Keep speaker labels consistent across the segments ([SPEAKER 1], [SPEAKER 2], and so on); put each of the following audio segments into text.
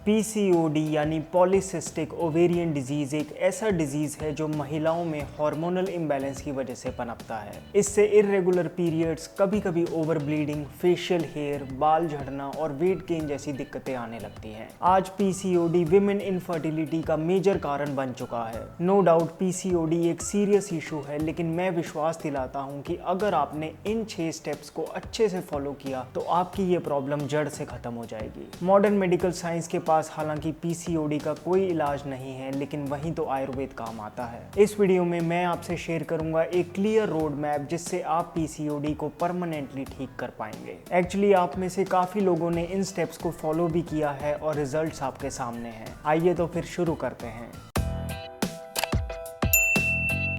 [SPEAKER 1] PCOD यानी polycystic ovarian disease एक ऐसा डिजीज है जो महिलाओं में हार्मोनल इम्बैलेंस की वजह से पनपता है। इससे इर्रेगुलर पीरियड्स, कभी कभी ओवर ब्लीडिंग, फेशियल हेयर, बाल झड़ना और वेट गेन जैसी दिक्कतें आने लगती हैं। आज पीसीओडी विमेन इनफर्टिलिटी का मेजर कारण बन चुका है। नो डाउट पीसीओडी एक सीरियस इशू है, लेकिन मैं विश्वास दिलाता हूँ कि अगर आपने इन 6 स्टेप्स को अच्छे से फॉलो किया तो आपकी ये प्रॉब्लम जड़ से खत्म हो जाएगी। मॉडर्न मेडिकल साइंस के पास हालांकि पीसीओडी का कोई इलाज नहीं है, लेकिन वहीं तो आयुर्वेद काम आता है। इस वीडियो में मैं आपसे शेयर करूंगा एक क्लियर रोड मैप जिससे आप पीसीओडी को परमानेंटली ठीक कर पाएंगे। एक्चुअली आप में से काफी लोगों ने इन स्टेप्स को फॉलो भी किया है और रिजल्ट्स आपके सामने हैं। आइए तो फिर शुरू करते हैं।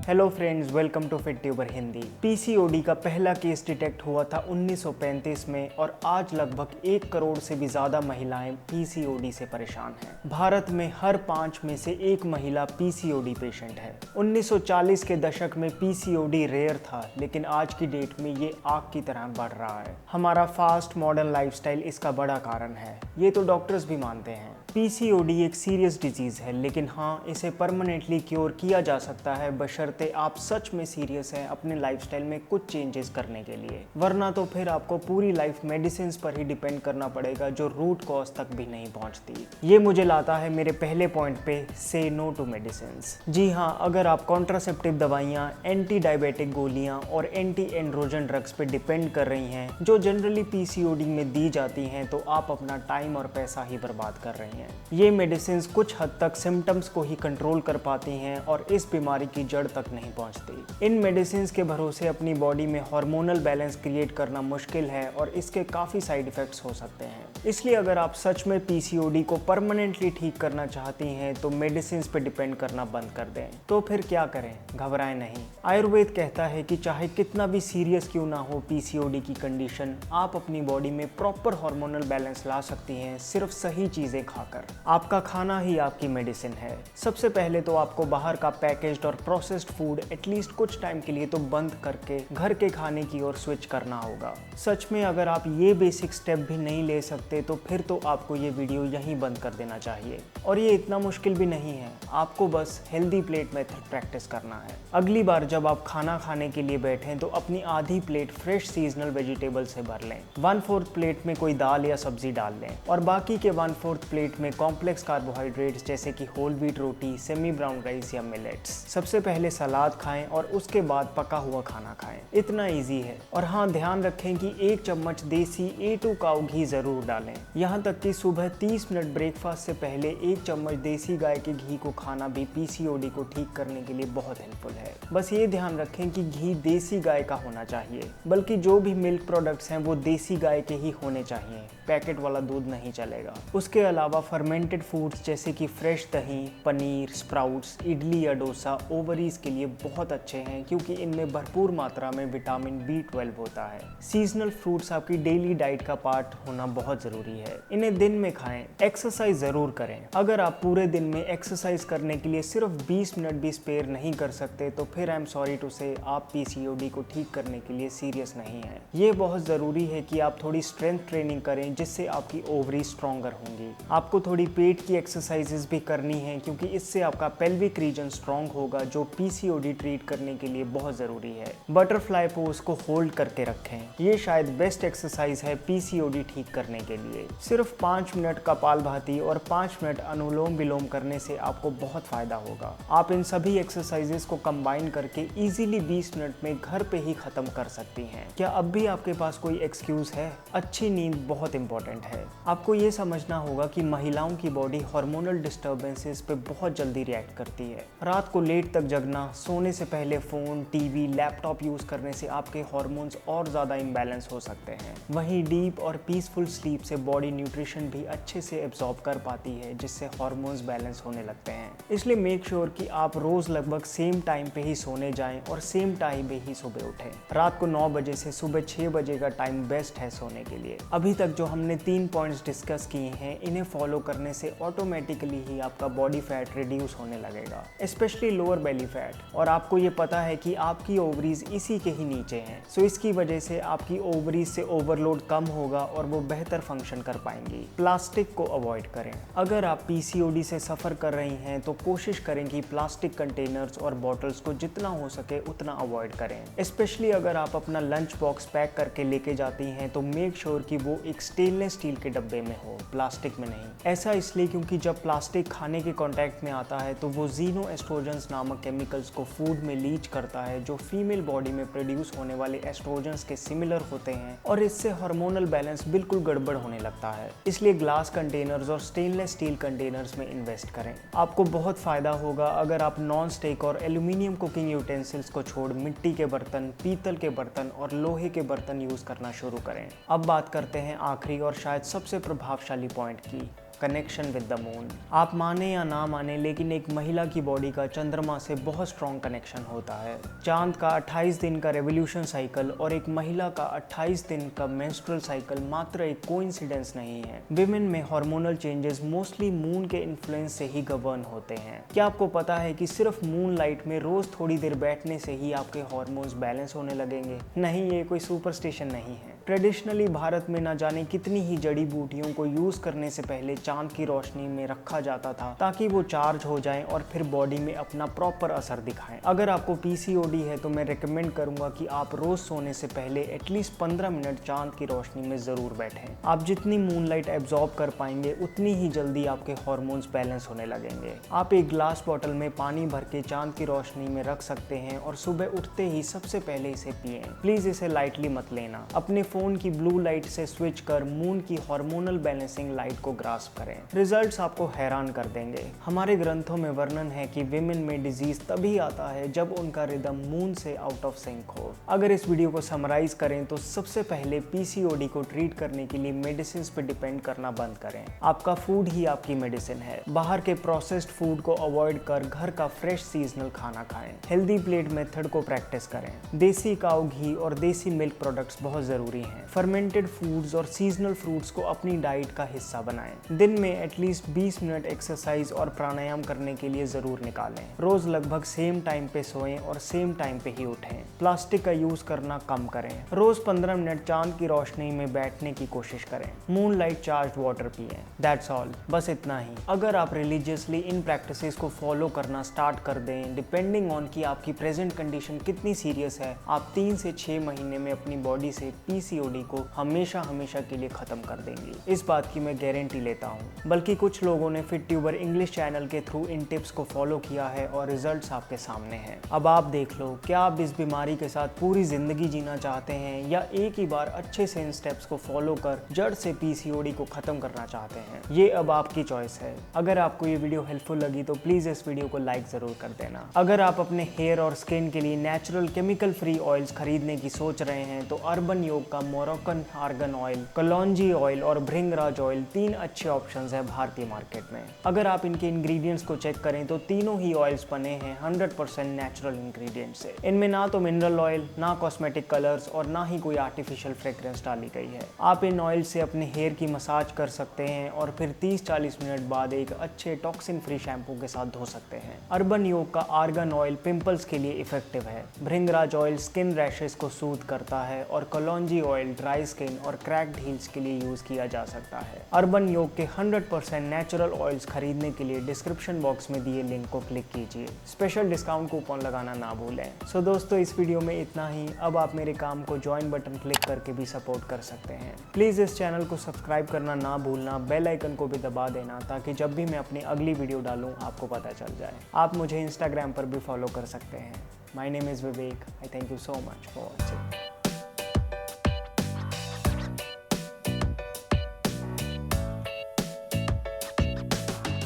[SPEAKER 1] Hello friends, welcome to fit tuber Hindi. PCOD का पहला केस डिटेक्ट हुआ था 1935 में और आज लगभग 1 करोड़ से भी ज्यादा महिलाएं पीसीओडी से परेशान हैं। भारत में हर 5 में से 1 महिला पीसीओडी पेशेंट है। 1940 के दशक में पीसीओडी रेयर था, लेकिन आज की डेट में ये आग की तरह बढ़ रहा है। हमारा फास्ट मॉडर्न लाइफस्टाइल इसका बड़ा कारण है, ये तो डॉक्टर्स भी मानते हैं। पीसीओडी एक सीरियस डिजीज है, लेकिन हाँ, इसे परमानेंटली क्योर किया जा सकता है बशर्ते आप सच में सीरियस हैं अपने लाइफस्टाइल में कुछ चेंजेस करने के लिए। वरना तो फिर आपको पूरी लाइफ मेडिसिन पर ही डिपेंड करना पड़ेगा, जो रूट कॉज तक भी नहीं पहुंचती। ये मुझे लाता है मेरे पहले पॉइंट पे, से नो टू मेडिसिन। जी हाँ, अगर आप कॉन्ट्रासेप्टिव दवाइयाँ, एंटी डायबिटिक गोलियाँ और एंटी एंड्रोजन ड्रग्स पे डिपेंड कर रही हैं जो जनरली पीसीओडी में दी जाती हैं, तो आप अपना टाइम और पैसा ही बर्बाद कर रही हैं। ये मेडिसिन कुछ हद तक सिम्टम्स को ही कंट्रोल कर पाती हैं और इस बीमारी की जड़ तक नहीं पहुंचती। इन मेडिसिन के भरोसे अपनी बॉडी में हार्मोनल बैलेंस क्रिएट करना मुश्किल है और इसके काफी साइड इफेक्ट्स हो सकते हैं। इसलिए अगर आप सच में पीसीओडी को परमानेंटली ठीक करना चाहती हैं तो मेडिसिन पे डिपेंड करना बंद कर दें। तो फिर क्या करें? घबराएं नहीं। आयुर्वेद कहता है कि चाहे कितना भी सीरियस क्यों ना हो पीसीओडी की कंडीशन, आप अपनी बॉडी में प्रॉपर हार्मोनल बैलेंस ला सकती हैं सिर्फ सही चीजें खाकर। आपका खाना ही आपकी मेडिसिन है। सबसे पहले तो आपको बाहर का पैकेज्ड और प्रोसेस्ड फूड एटलीस्ट कुछ टाइम के लिए तो बंद करके घर के खाने की ओर स्विच करना होगा। सच में अगर आप ये बेसिक स्टेप भी नहीं ले सकते तो फिर तो आपको ये वीडियो यहीं बंद कर देना चाहिए। और ये इतना मुश्किल भी नहीं है, आपको बस हेल्दी प्लेट मेथड प्रैक्टिस करना है। अगली बार जब आप खाना खाने के लिए बैठें तो अपनी आधी प्लेट फ्रेश सीजनल वेजिटेबल से भर लें। 1/4 प्लेट में कोई दाल या सब्जी डाल लें और बाकी के 1/4 प्लेट में कॉम्प्लेक्स कार्बोहाइड्रेट्स जैसे कि होल व्हीट रोटी, सेमी ब्राउन राइस या मिलेट्स। सबसे पहले सलाद खाएं और उसके बाद पका हुआ खाना खाएं। इतना इजी है। और हाँ, ध्यान रखें कि 1 चम्मच देसी A2 काऊ घी जरूर डालें। यहाँ तक कि सुबह 30 मिनट ब्रेकफास्ट से पहले 1 चम्मच देसी गाय के घी को खाना भी पीसीओडी को ठीक करने के लिए बहुत हेल्पफुल है। बस ये ध्यान रखें कि घी देसी गाय का होना चाहिए, बल्कि जो भी मिल्क प्रोडक्ट्स हैं वो देसी गाय के ही होने चाहिए। पैकेट वाला दूध नहीं चलेगा। उसके अलावा फर्मेंटेड फूड्स जैसे कि फ्रेश दही, पनीर, स्प्राउट्स, इडली या डोसा ओवरीज के लिए बहुत अच्छे हैं, क्योंकि इनमें भरपूर मात्रा में विटामिन B12 होता है। सीजनल फ्रूट्स आपकी डेली डाइट का पार्ट होना बहुत जरूरी है। इन्हें दिन में खाएं। एक्सरसाइज जरूर करें। अगर आप पूरे दिन में एक्सरसाइज करने के लिए सिर्फ 20 मिनट भी स्पेयर नहीं कर सकते तो फिर आई एम सॉरी टू से आप पीसीओडी को ठीक करने के लिए सीरियस नहीं है। ये बहुत जरूरी है कि आप थोड़ी स्ट्रेंथ ट्रेनिंग करें, जिससे आपकी ओवरी स्ट्रॉन्गर होंगी। आपको थोड़ी पेट की एक्सरसाइजेस भी करनी है, क्योंकि इससे आपका पेल्विक रीजन स्ट्रॉन्ग होगा, जो पीसीओडी ट्रीट करने के लिए बहुत जरूरी है। बटरफ्लाई पोज को होल्ड करके रखें। ये शायद बेस्ट एक्सरसाइज है पीसीओडी ठीक करने के लिए। सिर्फ 5 मिनट कपालभाति और 5 मिनट अनुलोम विलोम करने से आपको बहुत फायदा होगा। आप इन सभी एक्सरसाइजेस को कंबाइन करके इजीली 20 मिनट में घर पे ही खत्म कर सकती हैं। क्या अब भी आपके पास कोई एक्सक्यूज है? अच्छी नींद बहुत इंपॉर्टेंट है। आपको ये समझना होगा कि महिलाओं की बॉडी हार्मोनल डिस्टर्बेंसेस पे बहुत जल्दी रिएक्ट करती है। रात को लेट तक जगना, सोने से पहले फोन, टीवी, लैपटॉप यूज करने से आपके हार्मोन्स और ज्यादा इम्बैलेंस हो सकते हैं। वहीं डीप और पीसफुल स्लीप से बॉडी न्यूट्रिशन भी अच्छे से एब्जॉर्ब कर पाती है, जिससे हार्मोन्स बैलेंस होने लगते हैं। इसलिए मेक श्योर कि आप रोज लगभग सेम टाइम पे ही सोने जाएं और सेम टाइम पे ही सुबह उठें। रात को 9 बजे से सुबह 6 बजे का टाइम बेस्ट है सोने के लिए। अभी तक जो हमने 3 पॉइंट्स डिस्कस किए हैं, इन्हें फॉलो करने से ऑटोमेटिकली ही आपका बॉडी फैट रिड्यूस होने लगेगा, स्पेशली लोअर बेली फैट। और आपको ये पता है कि आपकी ओवरीज इसी के ही नीचे हैं, सो इसकी वजह से आपकी ओवरीज से ओवरलोड कम होगा और वो बेहतर फंक्शन कर पाएंगी। प्लास्टिक को अवॉइड करें। अगर आप पीसीओडी से सफ़र कर रही हैं तो कोशिश करें कि प्लास्टिक कंटेनर्स और बॉटल्स को जितना हो सके उतना अवॉइड करें। स्पेशली अगर आप अपना लंच बॉक्स पैक करके लेके जाती हैं तो मेक श्योर कि वो एक स्टेनलेस स्टील के डब्बे में हो, प्लास्टिक में नहीं। ऐसा इसलिए क्योंकि जब प्लास्टिक खाने के कांटेक्ट में आता है तो वो ज़ीनोएस्ट्रोजेंस नामक केमिकल्स को फूड में लीच करता है, जो फीमेल बॉडी में प्रोड्यूस होने वाले एस्ट्रोजेंस के सिमिलर होते हैं, और इससे हार्मोनल बैलेंस बिल्कुल गड़बड़ होने लगता है। इसलिए ग्लास कंटेनर्स और स्टेनलेस स्टील कंटेनर्स में इन्वेस्ट करें। आपको बहुत फ़ायदा होगा अगर आप नॉन स्टिक और एल्यूमिनियम कुकिंग यूटेंसिल्स को छोड़ मिट्टी के बर्तन, पीतल के बर्तन और लोहे के बर्तन यूज़ करना शुरू करें। अब बात करते हैं आखिरी और शायद सबसे प्रभावशाली पॉइंट की, कनेक्शन विद द मून। आप माने या ना माने, लेकिन एक महिला की बॉडी का चंद्रमा से बहुत स्ट्रॉन्ग कनेक्शन होता है। चांद का 28 दिन का रेवोल्यूशन साइकिल और एक महिला का 28 दिन का मेंस्ट्रुअल साइकिल मात्र एक कोइंसिडेंस नहीं है। विमेन में हार्मोनल चेंजेस मोस्टली मून के इन्फ्लुएंस से ही गवर्न होते हैं। क्या आपको पता है कि सिर्फ मून लाइट में रोज थोड़ी देर बैठने से ही आपके हार्मोन्स बैलेंस होने लगेंगे? नहीं, ये कोई सुपरस्टिशन नहीं है। ट्रेडिशनली भारत में ना जाने कितनी ही जड़ी बूटियों को यूज करने से पहले चांद की रोशनी में रखा जाता था ताकि वो चार्ज हो जाएं और फिर बॉडी में अपना प्रॉपर असर दिखाएं। अगर आपको पीसीओडी है तो मैं रिकमेंड करूंगा कि आप रोज सोने से पहले एटलीस्ट 15 मिनट चांद की रोशनी में जरूर बैठें। आप जितनी मूनलाइट एब्जॉर्ब कर पाएंगे उतनी ही जल्दी आपके हार्मोन्स बैलेंस होने लगेंगे। आप एक ग्लास बॉटल में पानी भर के चांद की रोशनी में रख सकते हैं और सुबह उठते ही सबसे पहले इसे पिएं। प्लीज इसे लाइटली मत लेना। अपने फोन की ब्लू लाइट से स्विच कर मून की हार्मोनल बैलेंसिंग लाइट को ग्रास्प करें। रिजल्ट्स आपको हैरान कर देंगे। हमारे ग्रंथों में वर्णन है कि विमेन में डिजीज तभी आता है जब उनका रिदम मून से आउट ऑफ सिंक हो। अगर इस वीडियो को समराइज करें तो सबसे पहले पीसीओडी को ट्रीट करने के लिए मेडिसिन पे डिपेंड करना बंद करें। आपका फूड ही आपकी मेडिसिन है। बाहर के प्रोसेस्ड फूड को अवॉइड कर घर का फ्रेश सीजनल खाना खाएं। हेल्दी प्लेट मेथड को प्रैक्टिस करें। देसी काऊ घी और देसी मिल्क प्रोडक्ट्स बहुत जरूरी हैं। फर्मेंटेड फूड्स और सीजनल फ्रूट्स को अपनी डाइट का हिस्सा बनाएं। दिन में एटलीस्ट 20 मिनट एक्सरसाइज और प्राणायाम करने के लिए जरूर निकालें। रोज लगभग सेम टाइम पे सोएं और सेम टाइम पे ही उठें। प्लास्टिक का यूज करना कम करें। रोज 15 मिनट चांद की रोशनी में बैठने की कोशिश करें। मून लाइट चार्ज वाटर पिएं। दैट्स ऑल, बस इतना ही। अगर आप रिलीजियसली इन प्रैक्टिसेस को फॉलो करना स्टार्ट कर दें, डिपेंडिंग ऑन कि आपकी प्रेजेंट कंडीशन कितनी सीरियस है, आप 3 से 6 महीने में अपनी बॉडी से पीसीओडी को हमेशा के लिए खत्म कर देंगी। इस बात की मैं गारंटी लेता हूँ। बल्कि कुछ लोगों ने फिट ट्यूबर इंग्लिश चैनल के थ्रू इन टिप्स को फॉलो किया है और रिजल्ट्स आपके सामने हैं। अब आप देख लो, क्या आप इस बीमारी के साथ पूरी जिंदगी जीना चाहते हैं या एक ही बार अच्छे से इन स्टेप्स को फॉलो कर जड़ से पीसीओडी को खत्म करना चाहते हैं? ये अब आपकी चॉइस है। अगर आपको ये वीडियो हेल्पफुल लगी तो प्लीज इस वीडियो को लाइक जरूर कर देना। अगर आप अपने हेयर और स्किन के लिए नेचुरल केमिकल फ्री ऑयल्स खरीदने की सोच रहे हैं तो अर्बन योग का मोरक्कन आर्गन ऑयल, कलौंजी ऑयल और भृंगराज ऑयल 3 अच्छे ऑप्शंस है भारतीय मार्केट में। अगर आप इनके इंग्रेडिएंट्स को चेक करें तो तीनों ही ऑयल्स बने हैं 100% नेचुरल इंग्रेडिएंट से। इनमें ना तो मिनरल ऑयल, ना कॉस्मेटिक कलर्स और ना ही कोई आर्टिफिशियल फ्रेग्रेंस डाली गई है। आप इन ऑयल से अपने हेयर की मसाज कर सकते हैं और फिर 30-40 मिनट बाद एक अच्छे टॉक्सिन फ्री शैम्पू के साथ धो सकते हैं। अर्बन योग का आर्गन ऑयल पिंपल्स के लिए इफेक्टिव है। भृंगराज ऑयल स्किन रैशेस को सूद करता है और कलौंजी ऑयल ड्राई स्किन और क्रैक्ड हील्स के लिए यूज किया जा सकता है। अर्बन योग के 100% नेचुरल ऑयल्स खरीदने के लिए डिस्क्रिप्शन बॉक्स में दिए लिंक को क्लिक कीजिए। स्पेशल डिस्काउंट कूपन लगाना ना भूलें। सो दोस्तों, इस वीडियो में इतना ही। अब आप मेरे काम को ज्वाइन बटन क्लिक करके भी सपोर्ट कर सकते हैं। प्लीज इस चैनल को सब्सक्राइब करना ना भूलना, बेल आइकन को भी दबा देना ताकि जब भी मैं अपनी अगली वीडियो डालूं आपको पता चल जाए। आप मुझे इंस्टाग्राम पर भी फॉलो कर सकते हैं। My name is Vivek. I thank you so much for watching.